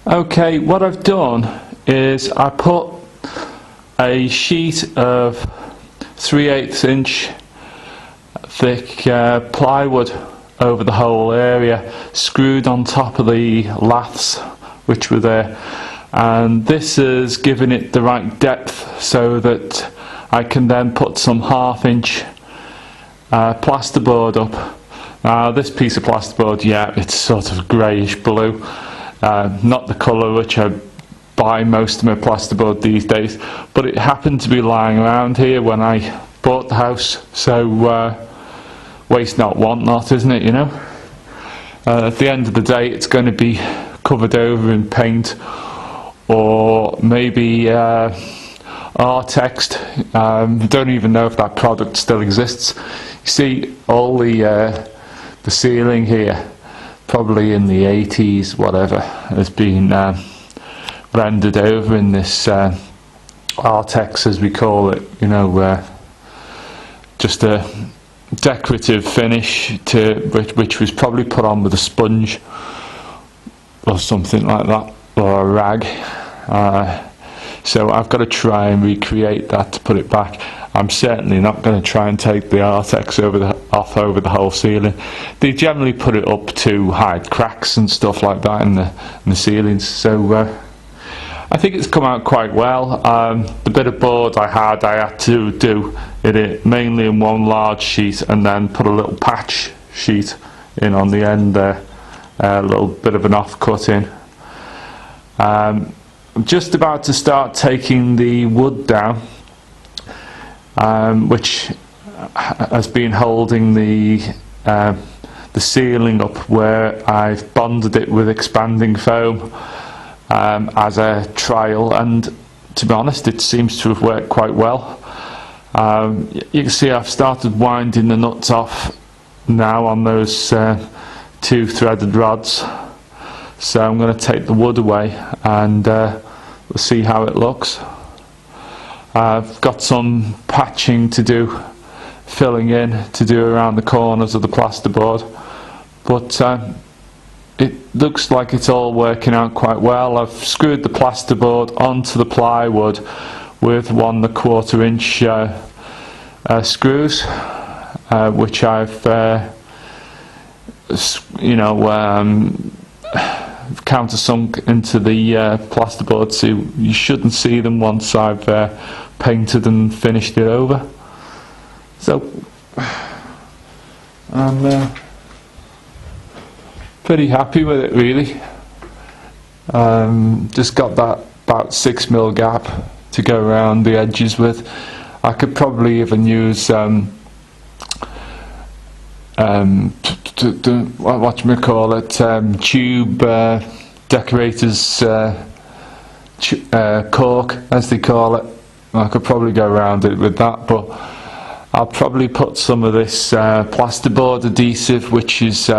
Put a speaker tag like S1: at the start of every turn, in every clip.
S1: Okay, what I've done is I put a sheet of 3/8 inch thick plywood over the whole area, screwed on top of the laths which were there, and this is giving it the right depth so that I can then put some 1/2 inch plasterboard up. Now this piece of plasterboard, yeah, it's sort of greyish blue, not the colour which I buy most of my plasterboard these days, but it happened to be lying around here when I bought the house, so waste not, want not, isn't it, you know? At the end of the day it's going to be covered over in paint, or maybe Artext. Don't even know if that product still exists. You see all the ceiling here, probably in the 80s, whatever, has been rendered over in this Artex, as we call it, you know, just a decorative finish to which was probably put on with a sponge or something like that, or a rag. So I've got to try and recreate that to put it back. I'm certainly not going to try and take the Artex off over the whole ceiling. They generally put it up to hide cracks and stuff like that in the ceilings. So I think it's come out quite well. The bit of board I had to do it mainly in one large sheet, and then put a little patch sheet in on the end there, a little bit of an offcut in. I'm just about to start taking the wood down, which has been holding the ceiling up, where I've bonded it with expanding foam as a trial, and to be honest it seems to have worked quite well. You can see I've started winding the nuts off now on those 2 threaded rods, so I'm going to take the wood away and we'll see how it looks. I've got some patching to do, filling in to do around the corners of the plasterboard, but it looks like it's all working out quite well. I've screwed the plasterboard onto the plywood with 1 1/4 inch screws, which I've you know, countersunk into the plasterboard, so you shouldn't see them once I've painted and finished it over. So I'm pretty happy with it, really. Just got that about 6mm gap to go around the edges with. I could probably even use tube decorators cork, as they call it. I could probably go around it with that, but I'll probably put some of this plasterboard adhesive, which is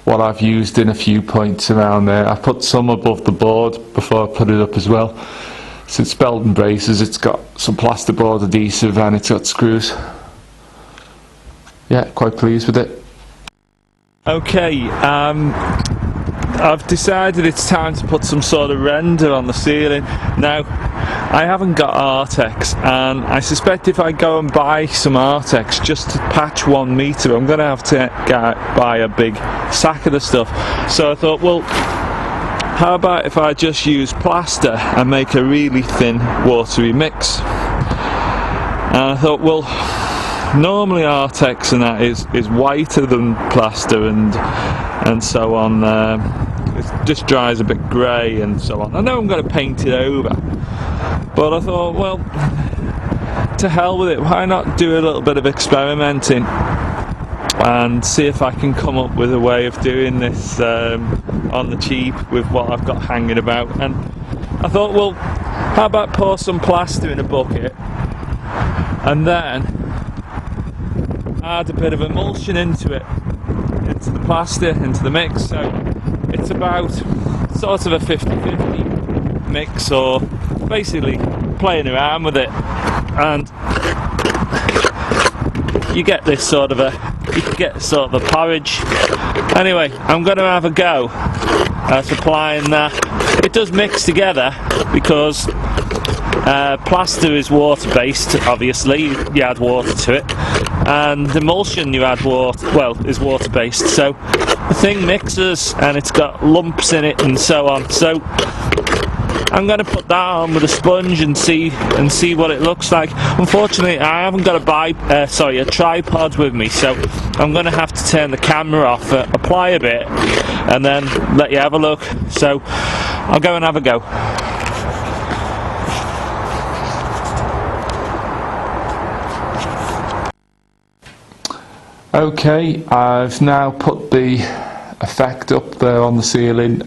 S1: what I've used in a few points around there. I put some above the board before I put it up as well. So it's belt and braces, it's got some plasterboard adhesive, and it's got screws. Yeah, quite pleased with it. Okay, I've decided it's time to put some sort of render on the ceiling. Now, I haven't got Artex, and I suspect if I go and buy some Artex just to patch 1 metre, I'm going to have to buy a big sack of the stuff. So I thought, well, how about if I just use plaster and make a really thin watery mix? And I thought, well, normally Artex and that is whiter than plaster and so on. It just dries a bit grey and so on. I know I'm going to paint it over, but I thought, well, to hell with it, why not do a little bit of experimenting and see if I can come up with a way of doing this on the cheap with what I've got hanging about. And I thought, well, how about pour some plaster in a bucket and then add a bit of emulsion into it, into the plaster, into the mix. So it's about sort of a 50-50 mix, or basically playing around with it, and you get this sort of a porridge. Anyway, I'm going to have a go at applying that
S2: it does mix together because plaster is water based, obviously, you add water to it, and emulsion you add water, well, is water based, so the thing mixes and it's got lumps in it and so on. So I'm going to put that on with a sponge and see what it looks like. Unfortunately, I haven't got a tripod with me, so I'm going to have to turn the camera off, apply a bit, and then let you have a look. So I'll go and have a go.
S1: Okay, I've now put the effect up there on the ceiling.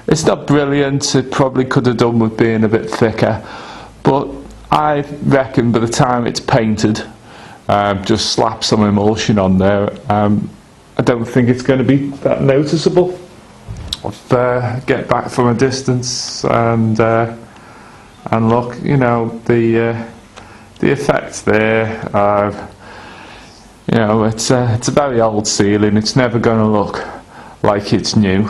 S1: It's not brilliant, it probably could have done with being a bit thicker, but I reckon by the time it's painted, just slap some emulsion on there, I don't think it's going to be that noticeable. Get back from a distance and look, you know, the effect there. You know, it's a very old ceiling, it's never going to look like it's new,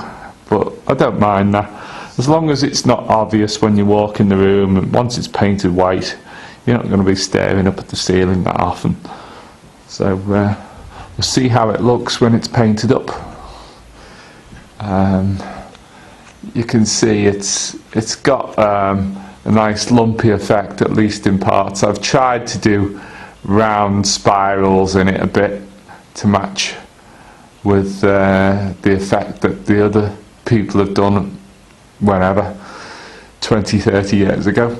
S1: but I don't mind that. As long as it's not obvious when you walk in the room, and once it's painted white, you're not going to be staring up at the ceiling that often. So we'll see how it looks when it's painted up. You can see it's got a nice lumpy effect, at least in parts. I've tried to do round spirals in it a bit to match with the effect that the other people have done whenever, 20-30 years ago.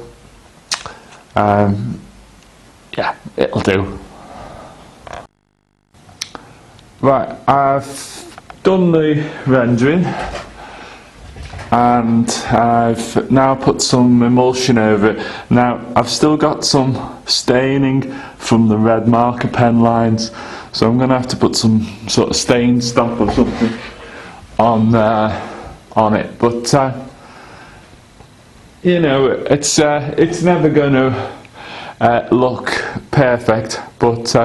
S1: Yeah, it'll do. Right, I've done the rendering and I've now put some emulsion over it. Now I've still got some staining from the red marker pen lines, so I'm going to have to put some sort of stain stop or something on it, but you know, it's never going to look perfect, but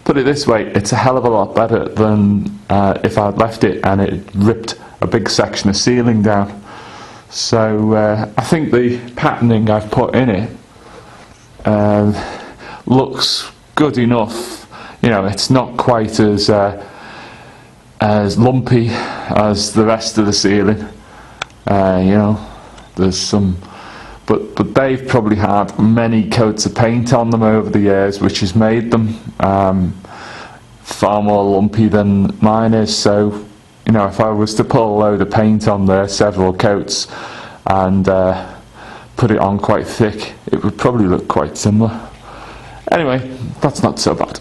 S1: put it this way, it's a hell of a lot better than if I'd left it and it ripped a big section of ceiling down. So I think the patterning I've put in it looks good enough. You know, it's not quite as lumpy as the rest of the ceiling. You know, there's some, but they've probably had many coats of paint on them over the years, which has made them far more lumpy than mine is. So, you know, if I was to put a load of paint on there, several coats, and put it on quite thick, it would probably look quite similar. Anyway, that's not so bad.